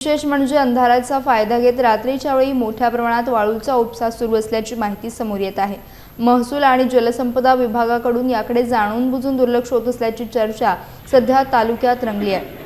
विशेष म्हणजे अंधाराचा फायदा घेत रात्रीच्या वेळी मोठ्या प्रमाणात वाळूचा उपसा सुरू असल्याची माहिती समोर येत आहे। महसूल आणि जलसंपदा विभागाकडून याकडे जाणून-बुजून दुर्लक्ष होत असल्याची चर्चा सध्या तालुक्यात रंगली आहे।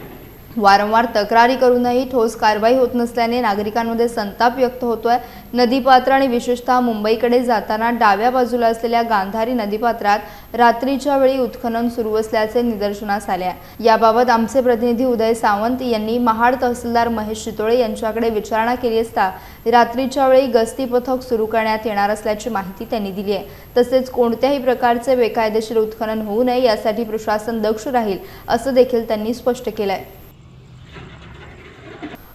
वारंवार तक्रारी करूनही ठोस कारवाई होत नसल्याने नागरिकांमध्ये संताप व्यक्त होतोय। नदीपात्र आणि विशेषतः मुंबईकडे जाताना डाव्या बाजूला असलेल्या गांधारी नदीपात्रात रात्रीच्या वेळी उत्खनन सुरू असल्याचे निदर्शनास आले आहे। याबाबत आमचे प्रतिनिधी उदय सावंत यांनी महाड तहसीलदार महेश चितोळे यांच्याकडे विचारणा केली असता रात्रीच्या वेळी गस्ती पथक सुरू करण्यात येणार असल्याची माहिती त्यांनी दिली आहे। तसेच कोणत्याही प्रकारचे बेकायदेशीर उत्खनन होऊ नये यासाठी प्रशासन दक्ष राहील असं देखील त्यांनी स्पष्ट केलं आहे।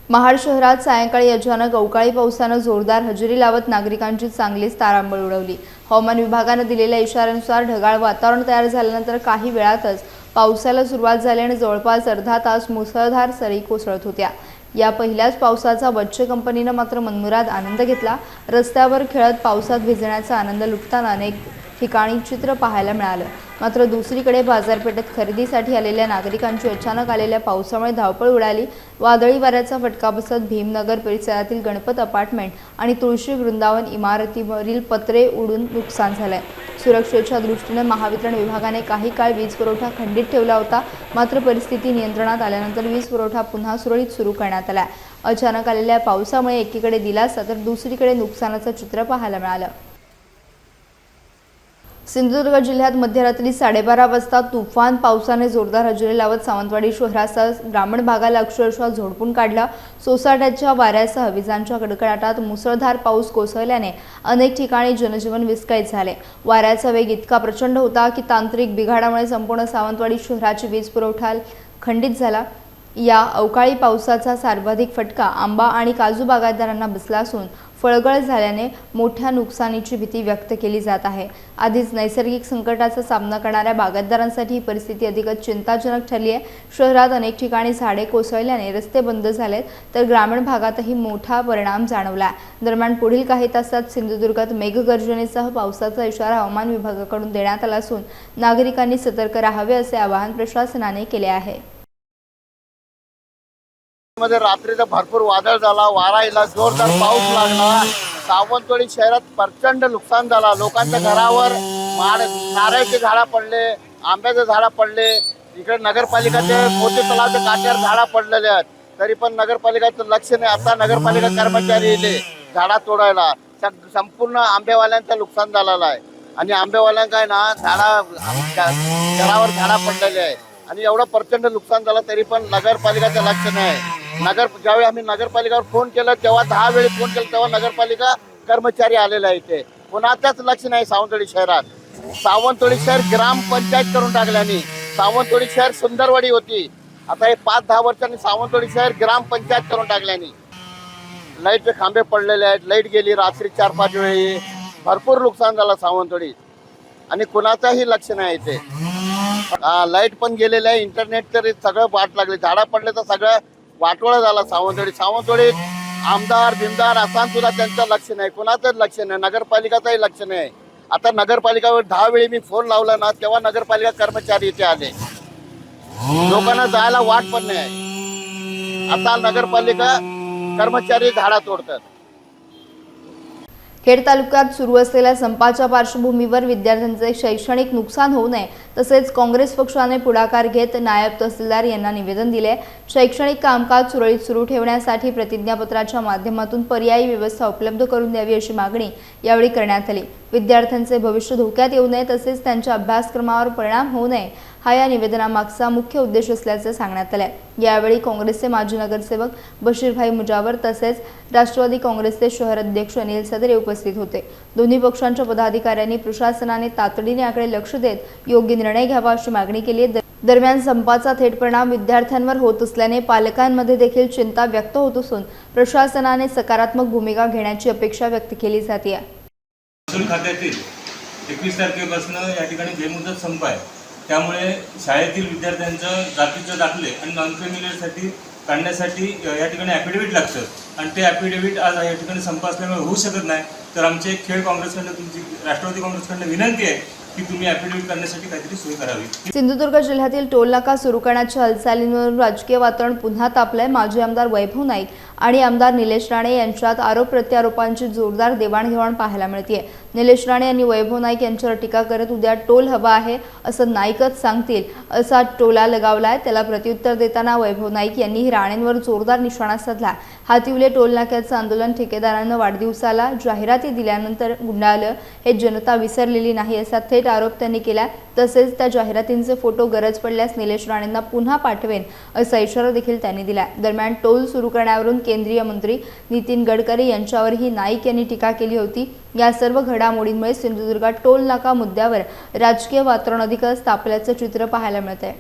महाड शहरात सायंकाळी अचानक अवकाळी पावसाने जोरदार हजेरी लावत नागरिकांची चांगलीच तारांबळ उडवली। हवामान विभागाने दिलेल्या इशाऱ्यानुसार ढगाळ वातावरण तयार झाल्यानंतर काही वेळातच पावसाला सुरुवात झाली आणि जवळपास अर्धा तास मुसळधार सरी कोसळत होत्या। या पहिल्याच पावसाचा बच्चे कंपनीने मात्र मनमुराद आनंद घेतला। रस्त्यावर खेळत पावसात भिजण्याचा आनंद लुटताना अनेक ठिकाणी चित्र पाहायला मिळालं। मात्र दुसरीकडे बाजारपेठेत खरेदीसाठी आलेल्या नागरिकांची अचानक आलेल्या पावसामुळे धावपळ उडाली। वादळी वाऱ्याचा फटका बसत भीमनगर परिसरातील गणपत अपार्टमेंट आणि तुळशी वृंदावन इमारतीवरील पत्रे उडून नुकसान झालंय। सुरक्षेच्या दृष्टीने महावितरण विभागाने काही काळ वीज पुरवठा खंडित ठेवला होता, मात्र परिस्थिती नियंत्रणात आल्यानंतर वीज पुरवठा पुन्हा सुरळीत सुरू करण्यात आला। अचानक आलेल्या पावसामुळे एकीकडे दिलासा तर दुसरीकडे नुकसानाचं चित्र पाहायला मिळालं। सिंधुदुर्ग जिल्ह्यात मध्यरात्री 12:30 वाजता तुफान पावसाने जोरदार हजेरी लावत सावंतवाडी शहरासह ग्रामीण भागाला अक्षरशः झोडपून काढला। सोसाट्याच्या वाऱ्यासह विजांच्या कडकडाटात मुसळधार पाऊस कोसळल्याने अनेक ठिकाणी जनजीवन विस्कळीत झाले। वाऱ्याचा वेग इतका प्रचंड होता की तांत्रिक बिघाडामुळे संपूर्ण सावंतवाडी शहराची वीज पुरवठा खंडित झाला। या अवकाळी पावसाचा सर्वाधिक फटका आंबा आणि काजू बागायतदारांना बसला असून फळगळ झाल्याने मोठ्या नुकसानीची भीती व्यक्त केली जात आहे। आधीच नैसर्गिक संकटाचा सामना करणाऱ्या बागायतदारांसाठी ही परिस्थिती अधिकच चिंताजनक ठरली आहे। शहरात अनेक ठिकाणी झाडे कोसळल्याने रस्ते बंद झालेत, तर ग्रामीण भागातही मोठा परिणाम जाणवला। दरम्यान पुढील काही तासात सिंधुदुर्गात मेघगर्जनेसह पावसाचा इशारा हवामान विभागाकडून देण्यात आला असून नागरिकांनी सतर्क राहावे असे आवाहन प्रशासनाने केले आहे। मध्ये रात्रीचा भरपूर वादळ झाला, वारा आला, जोरदार पाऊस लागला। सावंतवाडी शहरात प्रचंड नुकसान झाला। लोकांच्या घरावर नारळाचे झाडं पडले, आंब्याचे झाडं पडले। इकडे नगरपालिकाचे मोठे तलावाच्या काठ्यावर झाडं पडलेले आहेत, तरी पण नगरपालिकाचं लक्ष नाही। आता नगरपालिका कर्मचारी येले झाडा तोडायला। संपूर्ण आंबेवाल्यांचं नुकसान झालेलं आहे आणि आंबेवाल्यांना काय ना घरावर झाडं पडलेले आहे आणि एवढं प्रचंड नुकसान झालं, तरी पण नगरपालिकाचं लक्ष नाही। ज्यावेळी आम्ही नगरपालिकावर फोन केला तेव्हा 10 वेळी फोन केला तेव्हा नगरपालिका कर्मचारी आलेले आहे। ते कोणाचाच लक्ष नाही सावंतवाडी शहरात। सावंतवाडी शहर ग्रामपंचायत करून टाकल्याने सावंतवाडी शहर सुंदरवाडी होती, आता हे 5-10 वर्षांनी सावंतवाडी शहर ग्रामपंचायत करून टाकल्याने लाईटचे खांबे पडलेले आहेत। लाईट गेली रात्री 4-5 वेळी, भरपूर नुकसान झालं सावंतवाडीत आणि कुणाचाही लक्ष नाही इथे। लाईट पण गेलेलं आहे, इंटरनेट तरी सगळं वाट लागले। झाडं पडले तर सगळं वाटोळं झालं सावंतवाडीत आमदार बिमदार असा सुद्धा त्यांचं लक्ष नाही, कोणाचंच लक्ष नाही, नगरपालिकाचंही लक्ष नाही। आता नगरपालिकावर 10 वेळी मी फोन लावला ना तेव्हा नगरपालिका कर्मचारी इथे आले, लोकांना जायला वाट पण नाही। आता नगरपालिका कर्मचारी झाडा तोडतात। खेड तालुक्यात सुरू असलेल्या संपाच्या पार्श्वभूमीवर विद्यार्थ्यांचे शैक्षणिक नुकसान होऊ नये तसेच काँग्रेस पक्षाने पुढाकार घेत नायब तहसीलदार यांना निवेदन दिले। शैक्षणिक कामकाज सुरळीत सुरू ठेवण्यासाठी प्रतिज्ञापत्राच्या माध्यमातून पर्यायी व्यवस्था उपलब्ध करून द्यावी अशी मागणी यावेळी करण्यात आली। विद्यार्थ्यांचे भविष्य धोक्यात येऊ नये तसेच त्यांच्या अभ्यासक्रमावर परिणाम होऊ नये हा या निवेदनामागचा मुख्य उद्देश असल्याचे सांगण्यात आले। यावेळी काँग्रेसचे माजी नगरसेवक बशीरभाई मुजावर तसेच राष्ट्रवादी काँग्रेसचे शहर अध्यक्ष अनिल सदरे उपस्थित होते। दोन्ही पक्षांच्या पदाधिकाऱ्यांनी प्रशासनाने तातडीने याकडे लक्ष देत योग्य निर्णय घ्यावा अशी मागणी केली आहे। दरम्यान संपाचा थेट परिणाम विद्यार्थ्यांवर होत असल्याने पालकांमध्ये देखील चिंता व्यक्त होत असून प्रशासनाने सकारात्मक भूमिका घेण्याची अपेक्षा व्यक्त केली जाते। महसूल खात्यातील 21 तारखेपासून या ठिकाणी बेमुदत संप आहे, त्यामुळे शाळेतील विद्यार्थ्यांचं जातीचे दाखले आणि नॉन क्रिमिनलसाठी काढण्यासाठी या ठिकाणी ॲफिडेव्हिट लागतं आणि ते ॲफिडेव्हिट आज या ठिकाणी संप असल्यामुळे होऊ शकत नाही। तर आमचे खेड काँग्रेसकडनं तुमची राष्ट्रवादी काँग्रेसकडनं विनंती आहे की तुम्ही ॲफिडेव्हिट करण्यासाठी काहीतरी सोय करावी. सिंधुदुर्ग जिल्ह्यातील टोल नाका सुरू करण्याच्या हालचालींवरून राजकीय वातावरण पुन्हा तापलंय. माजी आमदार वैभव नाईक आणि आमदार निलेश राणे यांच्यात आरोप प्रत्यारोपांची जोरदार देवाणघेवाण पाहायला मिळते. निलेश राणे यांनी वैभव नाईक यांच्यावर टीका करत उद्या टोल हवा आहे असं नाईकच सांगतील असा टोला लगावलाय. त्याला प्रत्युत्तर देताना वैभव नाईक यांनीही राणेंवर जोरदार निशाणा साधला. हातिवले टोल नाक्याचं आंदोलन ठेकेदारानं वाढदिवसाला जाहिराती दिल्यानंतर गुंडाळलं हे जनता विसरलेली नाही असा थेट आरोप त्यांनी केला. तसेच त्या जाहिरातींचे फोटो गरज पडल्यास निलेश राणेंना पुन्हा पाठवेन असा इशारा देखील त्यांनी दिला. दरम्यान टोल सुरू करण्यावरून केंद्रीय मंत्री नितीन गडकरी यांच्यावरही नाईक यांनी टीका केली होती. या सर्व घडामोडींमुळे सिंधुदुर्गात टोल नाका मुद्द्यावर राजकीय वातावरण अधिकच तापल्याचं चित्र पाहायला मिळतंय.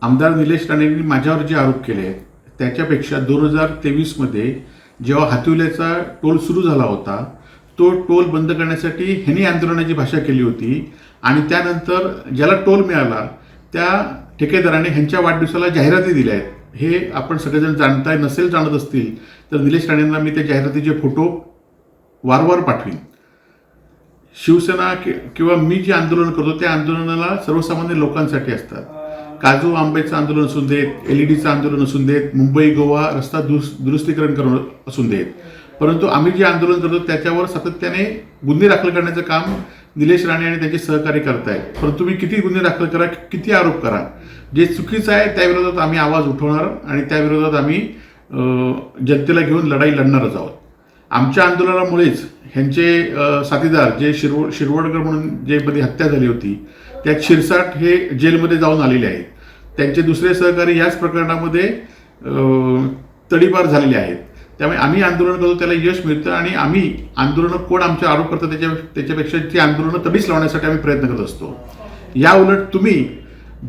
आमदार निलेश राणेंनी माझ्यावर जे आरोप केले आहेत त्याच्यापेक्षा 2023मध्ये जेव्हा हातिवल्याचा टोल सुरू झाला होता तो टोल बंद करण्यासाठी ह्यांनी आंदोलनाची भाषा केली होती आणि त्यानंतर ज्याला टोल मिळाला त्या ठेकेदाराने ह्यांच्या वाढदिवसाला जाहिराती दिल्या आहेत. हे आपण सगळेजण जाणताय. नसेल जाणत असतील तर निलेश राणेंना मी त्या जाहिरातीचे फोटो वारंवार पाठवीन. शिवसेना किंवा मी जे आंदोलन करतो त्या आंदोलनाला सर्वसामान्य लोकांसाठी असतात. काजू आंब्याचं आंदोलन असून देत, LEDचं आंदोलन असून देत, मुंबई गोवा रस्ता दुरुस्तीकरण करणं असून देत, परंतु आम्ही जे आंदोलन करतो त्याच्यावर सातत्याने गुन्हे दाखल करण्याचं काम निलेश राणे आणि त्यांचे सहकारी करतायत. परंतु तुम्ही किती गुन्हे दाखल करा, किती आरोप करा, जे चुकीचं आहे त्याविरोधात आम्ही आवाज उठवणार आणि त्याविरोधात आम्ही जनतेला घेऊन लढाई लढणारच आहोत. आमच्या आंदोलनामुळेच ह्यांचे साथीदार जे शिरवडकर म्हणून जे मध्ये हत्या झाली होती त्यात शिरसाट हे जेलमध्ये जाऊन आलेले आहेत. त्यांचे दुसरे सहकारी याच प्रकरणामध्ये तडीपार झालेले आहेत. त्यामुळे आम्ही आंदोलन करतो त्याला यश मिळतं आणि आम्ही आंदोलनं कोण आमचे आरोप करतात त्याच्यापेक्षा ती आंदोलनं तडीच लावण्यासाठी आम्ही प्रयत्न करत असतो. या उलट तुम्ही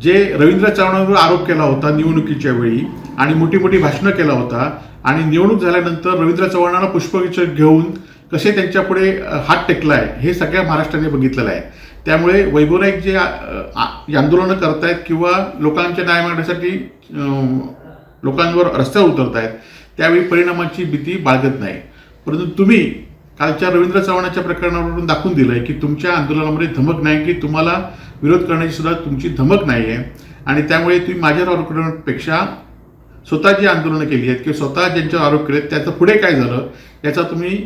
जे रवींद्र चव्हाणांवर आरोप केला होता निवडणुकीच्या वेळी आणि मोठी मोठी भाषणं केला होता आणि निवडणूक झाल्यानंतर रवींद्र चव्हाणांना पुष्पगुच्छ घेऊन कसे त्यांच्यापुढे हात टेकलाय हे सगळ्या महाराष्ट्राने बघितलेलं आहे. त्यामुळे वैभव नाईक जे आंदोलनं करतायत किंवा लोकांच्या न्याय मागण्यासाठी लोकांवर रस्त्यावर उतरतायत त्यावेळी परिणामाची भीती बाळगत नाही. परंतु तुम्ही कालच्या रवींद्र चव्हाणाच्या प्रकरणावरून दाखवून दिलंय की तुमच्या आंदोलनामध्ये धमक नाही, की तुम्हाला विरोध करण्याची सुद्धा तुमची धमक नाही आहे. आणि त्यामुळे तुम्ही माझ्यावर आरोप करण्यापेक्षा स्वतः जी आंदोलनं केली आहेत किंवा स्वतः ज्यांच्यावर आरोप केले आहेत त्याचं पुढे काय झालं याचा तुम्ही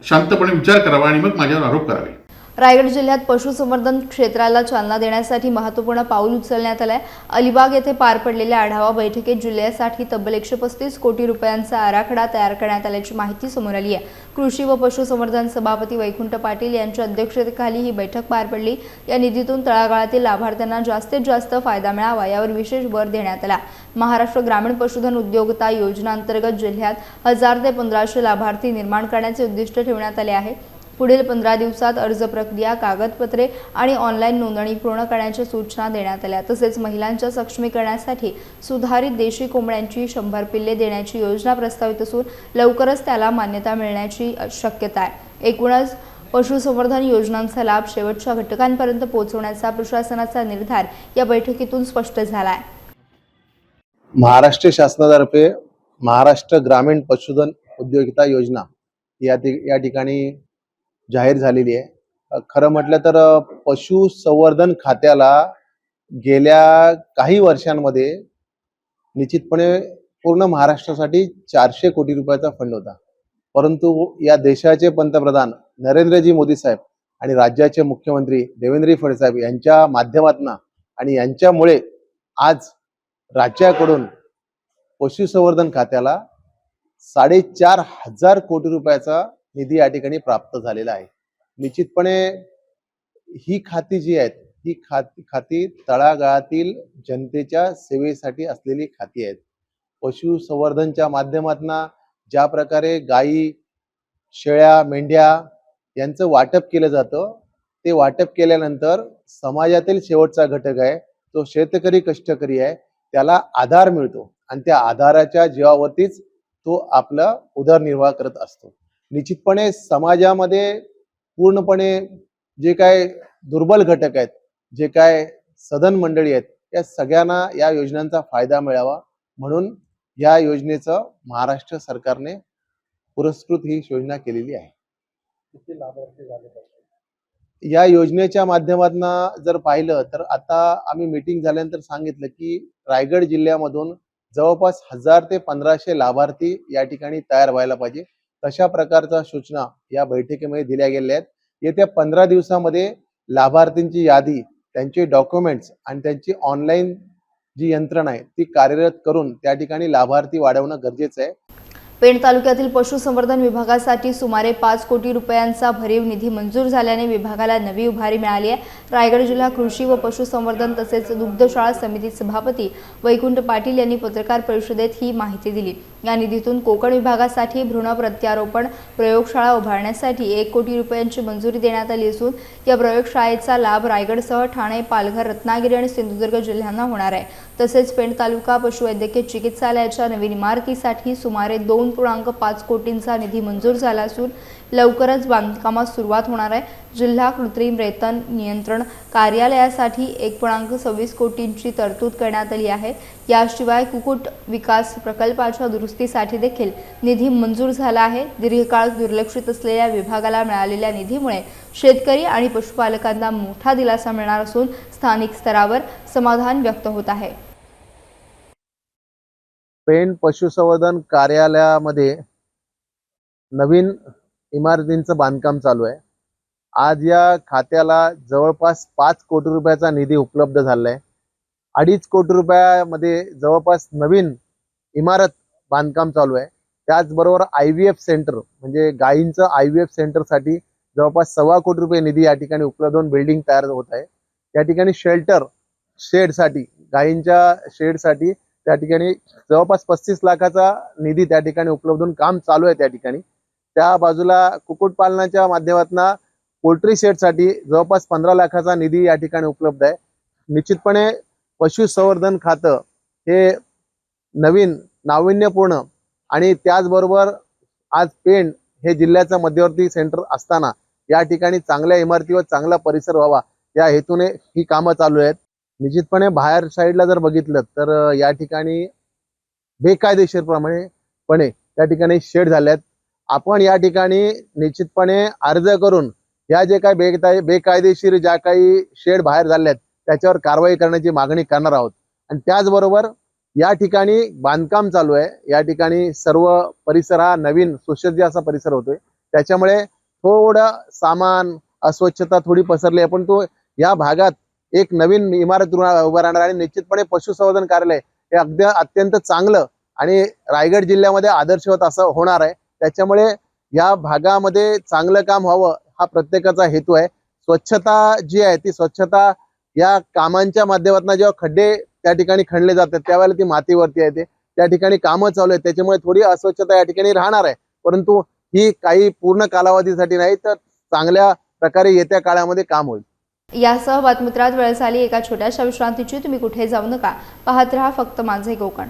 शांतपणे विचार करावा आणि मग माझ्यावर आरोप करावे. रायगड जिल्ह्यात पशुसंवर्धन क्षेत्राला चालना देण्यासाठी महत्त्वपूर्ण पाऊल उचलण्यात आलंय. अलिबाग येथे पार पडलेल्या आढावा बैठकीत जिल्ह्यासाठी तब्बल 135 कोटी रुपयांचा आराखडा तयार करण्यात आल्याची माहिती समोर आली आहे. कृषी व पशुसंवर्धन सभापती वैकुंठ पाटील यांच्या अध्यक्षतेखाली ही बैठक पार पडली. या निधीतून तळागाळातील लाभार्थ्यांना जास्तीत जास्त फायदा मिळावा यावर विशेष भर देण्यात आला. महाराष्ट्र ग्रामीण पशुधन उद्योगता योजना अंतर्गत जिल्ह्यात 1000 ते 1500 लाभार्थी निर्माण करण्याचे उद्दिष्ट ठेवण्यात आले आहे. पुढील 15 दिवसात अर्ज प्रक्रिया, कागदपत्रे आणि ऑनलाईन नोंदणी पूर्ण करण्याच्या सूचना देण्यात आल्या. तसेच महिलांच्या सक्षमीकरणासाठी सुधारित देशी कोंबड्यांची 100 पिल्ले देण्याची योजना प्रस्तावित असून लवकरच त्याला मान्यता मिळण्याची शक्यता आहे. एकूणच पशुसंवर्धन योजनांचा लाभ शेवटच्या घटकांपर्यंत पोहोचवण्याचा प्रशासनाचा निर्धार या बैठकीतून स्पष्ट झाला आहे. महाराष्ट्र शासनातर्फे महाराष्ट्र ग्रामीण पशुधन उद्योगिता योजना या ठिकाणी जाहीर झालेली आहे. खरं म्हटलं तर पशुसंवर्धन खात्याला गेल्या काही वर्षांमध्ये निश्चितपणे पूर्ण महाराष्ट्रासाठी 400 कोटी रुपयाचा फंड होता. परंतु या देशाचे पंतप्रधान नरेंद्रजी मोदी साहेब आणि राज्याचे मुख्यमंत्री देवेंद्र फडणवीस साहेब यांच्या माध्यमातून आणि यांच्यामुळे आज राज्याकडून पशुसंवर्धन खात्याला 4,500 कोटी रुपयाचा निधी या ठिकाणी प्राप्त झालेला आहे. निश्चितपणे ही खाती जी आहेत ही खाती तळागाळातील जनतेच्या सेवेसाठी असलेली खाती आहेत. पशुसंवर्धनच्या माध्यमातून ज्या प्रकारे गायी, शेळ्या, मेंढ्या यांचं वाटप केलं जातं ते वाटप केल्यानंतर समाजातील शेवटचा घटक आहे तो शेतकरी, कष्टकरी आहे, त्याला आधार मिळतो आणि त्या आधाराच्या जीवावरतीच तो आपला उदरनिर्वाह करत असतो. निश्चितपणे समाजामध्ये पूर्णपणे जे काय दुर्बल घटक आहेत, जे काय सधन मंडळी आहेत, या सगळ्यांना या योजनांचा फायदा मिळावा म्हणून या योजनेचं महाराष्ट्र सरकारने पुरस्कृत ही योजना केलेली आहे. किती लाभार्थी झाले? या योजनेच्या माध्यमातून जर पाहिलं तर आता आम्ही मीटिंग झाल्यानंतर सांगितलं की रायगड जिल्ह्यामधून जवळपास 1000 ते 1500 लाभार्थी या ठिकाणी तयार व्हायला पाहिजे. तशा प्रकारच्या सूचना या बैठकीमध्ये दिल्या गेल्या आहेत. येत्या 15 दिवसामध्ये लाभार्थींची यादी, त्यांचे डॉक्युमेंट्स आणि त्यांची ऑनलाईन जी यंत्रणा आहे ती कार्यरत करून त्या ठिकाणी लाभार्थी वाढवणं गरजेचं आहे. पेण तालुक्यातील पशुसंवर्धन विभागासाठी सुमारे 5 कोटी रुपयांचा भरीव निधी मंजूर झाल्याने विभागाला नवी उभारी मिळाली आहे. रायगड जिल्हा कृषी व पशुसंवर्धन तसेच दुग्धशाळा समिती सभापती वैकुंठ पाटील यांनी पत्रकार परिषदेत ही माहिती दिली. या निधीतून कोकण विभागासाठी भ्रूण प्रत्यारोपण प्रयोगशाळा उभारण्यासाठी 1 कोटी रुपयांची मंजुरी देण्यात आली असून या प्रयोगशाळेचा लाभ रायगडसह ठाणे, पालघर, रत्नागिरी आणि सिंधुदुर्ग जिल्ह्यांना होणार आहे. तसेच पेण तालुका पशुवैद्यकीय चिकित्सालयाच्या नवीन इमारतीसाठी सुमारे 2.5 कोटींचा निधी मंजूर झाला असून लवकरच बांधकामास सुरुवात होणार आहे. जिल्हा कृत्रिम रेतन नियंत्रण कार्यालयासाठी 1.26 कोटींची तरतूद करण्यात आली आहे. याशिवाय कुक्कुट विकास प्रकल्पाच्या दुरुस्तीसाठी देखील निधी मंजूर झाला आहे. दीर्घकाळ दुर्लक्षित असलेल्या विभागाला मिळालेल्या निधीमुळे शेतकरी आणि पशुपालकांना मोठा दिलासा मिळणार असून स्थानिक स्तरावर समाधान व्यक्त होत आहे. पेण पशुसंवर्धन कार्यालयामध्ये नवीन इमारतींचं बांधकाम चालू आहे. आज या खात्याला जवळपास 5 कोटी रुपयाचा निधी उपलब्ध झाला आहे. 2.5 कोटी रुपयामध्ये जवळपास नवीन इमारत बांधकाम चालू आहे. त्याचबरोबर IVF सेंटर म्हणजे गायींचं IVF सेंटरसाठी जवळपास 1.25 कोटी रुपये निधी या ठिकाणी उपलब्ध होऊन बिल्डिंग तयार होत आहे. या ठिकाणी शेडसाठी गायींच्या शेडसाठी त्या ठिकाणी जवळपास 35 लाखाचा निधी त्या ठिकाणी उपलब्ध होऊन काम चालू आहे. त्या ठिकाणी त्या बाजूला कुक्कुटपालनाच्या माध्यमातून पोल्ट्री शेडसाठी जवळपास 15 लाखाचा निधी या ठिकाणी उपलब्ध आहे. निश्चितपणे पशुसंवर्धन खातं हे नवीन नाविन्यपूर्ण आणि त्याचबरोबर आज पेण हे जिल्ह्याचं मध्यवर्ती सेंटर असताना या ठिकाणी चांगल्या इमारती व चांगला परिसर व्हावा या हेतूने ही कामं चालू आहेत. निश्चितपणे बाहेर साईडला जर बघितलं तर या ठिकाणी बेकायदेशीरपणे त्या ठिकाणी शेड झाल्यात. आपण या ठिकाणी निश्चितपणे अर्ज करून या जे काही बेकायदेशीर ज्या काही शेड बाहेर झाल्यात त्याच्यावर कारवाई करण्याची मागणी करणार आहोत. आणि त्याचबरोबर या ठिकाणी बांधकाम चालू आहे. या ठिकाणी सर्व परिसर हा नवीन सुसज्ज असा परिसर होतोय. त्याच्यामुळे थोडं सामान अस्वच्छता थोडी पसरली आहे, पण तो या भागात एक नवीन इमारत उभा राहणार आणि निश्चितपणे पशुसंवर्धन कार्यालय हे अत्यंत चांगलं आणि रायगड जिल्ह्यामध्ये आदर्शवत असं होणार आहे. त्याच्यामुळे या भागामध्ये चांगलं काम व्हावं हा प्रत्येकाचा हेतू आहे. स्वच्छता जी आहे ती स्वच्छता या कामांच्या माध्यमातून जेव्हा खड्डे त्या ठिकाणी खणले जातात त्यावेळेला ती मातीवरती येते. त्या ठिकाणी कामं चालू आहेत, त्याच्यामुळे थोडी अस्वच्छता या ठिकाणी राहणार आहे, परंतु ही काही पूर्ण कालावधीसाठी नाही तर चांगल्या प्रकारे येत्या काळामध्ये काम होईल. यासह बातमीपत्रात वेळ झाली एका छोट्याशा विश्रांतीची. तुम्ही कुठे जाऊ नका, पाहत रहा फक्त माझे कोकण.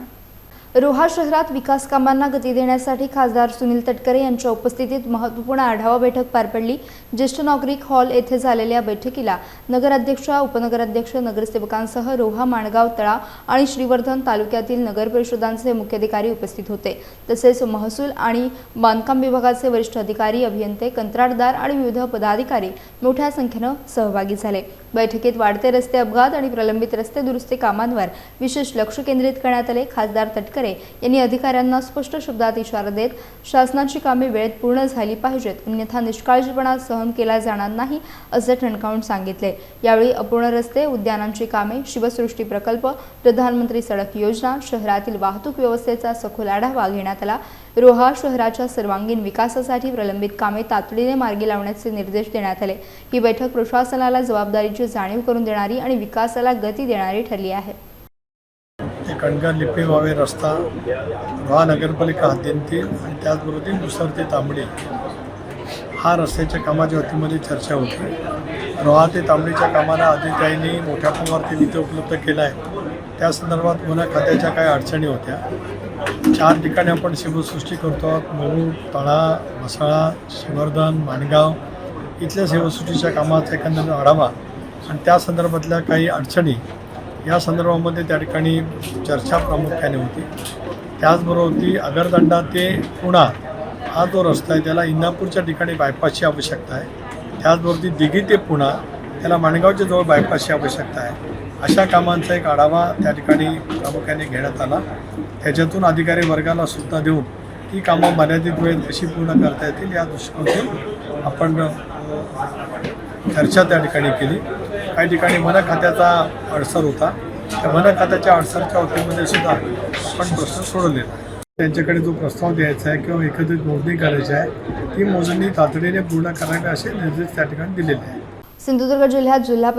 रोहा शहरात विकास कामांना गती देण्यासाठी खासदार सुनील तटकरे यांच्या उपस्थितीत महत्त्वपूर्ण आढावा बैठक पार पडली. ज्येष्ठ नागरिक हॉल येथे झालेल्या बैठकीला नगराध्यक्ष, उपनगराध्यक्ष, नगरसेवकांसह रोहा, माणगाव, तळा आणि श्रीवर्धन तालुक्यातील नगर परिषदांचे मुख्य अधिकारी उपस्थित होते. तसेच महसूल आणि बांधकाम विभागाचे वरिष्ठ अधिकारी, अभियंते, कंत्राटदार आणि विविध पदाधिकारी मोठ्या संख्येने सहभागी झाले. बैठकीत वाढते रस्ते अपघात आणि प्रलंबित रस्ते दुरुस्ती कामांवर विशेष लक्ष केंद्रित करण्यात आले. खासदार तटकरे यांनी अधिकाऱ्यांना स्पष्ट शब्दात इशारा देत शासनाची कामे वेळेत पूर्ण झाली पाहिजेत, अन्यथा निष्काळजीपणा सहन केला जाणार नाही असे ठणकावून सांगितले. यावेळी अपूर्ण रस्ते, उद्यानांची कामे, शिवसृष्टी प्रकल्प, प्रधानमंत्री सडक योजना, शहरातील वाहतूक व्यवस्थेचा सखोल आढावा घेण्यात आला. रोहा शहराच्या सर्वांगीण विकासासाठी प्रलंबित कामे तातडीने मार्गी लावण्याचे निर्देश देण्यात आले. ही बैठक प्रशासनाला जबाबदारीची जाणीव करून देणारी आणि विकासाला गती देणारी ठरली आहे. कणगर लिपी वावे रस्ता रोहा नगरपालिका हद्दीतील आणि त्याचबरोबर ती दुसर ते तांबडी हा रस्त्याच्या कामाच्या वतीमध्ये चर्चा होती. रोहा ते तांबडीच्या कामाला अधिकाऱ्यांनी मोठ्या प्रमाणात निधी उपलब्ध केला आहे. त्या संदर्भात पुन्हा खात्याच्या काही अडचणी होत्या. 4 ठिकाणी आपण शिवसृष्टी करतो, मुरुड, तळा, म्हसळा, श्रीवर्धन, माणगाव इथल्या शिवसृष्टीच्या कामाचा एकंदरीत आढावा आणि त्या संदर्भातल्या काही अडचणी या संदर्भामध्ये त्या ठिकाणी चर्चा प्रामुख्याने होती. त्याचबरोबर ती आगरदंडा ते पुणा हा जो रस्ता आहे त्याला इंदापूरच्या ठिकाणी बायपासची आवश्यकता आहे. त्याचबरोबर दिघी ते पुणा त्याला माणगावच्या जवळ बायपासची आवश्यकता आहे. अशा कामांचा एक आढावा त्या ठिकाणी प्रामुख्याने घेण्यात आला. त्याच्यातून अधिकारी वर्गाला सूचना देऊन ती कामं मर्यादित वेळेत कशी पूर्ण करता येतील या दृष्टीकोनातून आपण चर्चा त्या ठिकाणी केली. काही ठिकाणी वन खात्याचा अडसर होता. त्या वन खात्याच्या अडसरच्या वतीमध्ये सुद्धा आपण प्रश्न सोडवलेला आहे. त्यांच्याकडे जो प्रस्ताव द्यायचा आहे किंवा एकत्रित मोजणी करायची आहे ती मोजणी तातडीने पूर्ण करावी असे निर्देश त्या ठिकाणी दिलेले आहेत. सिंधुदुर्ग जिल्ह्यात जिल्हा परिषद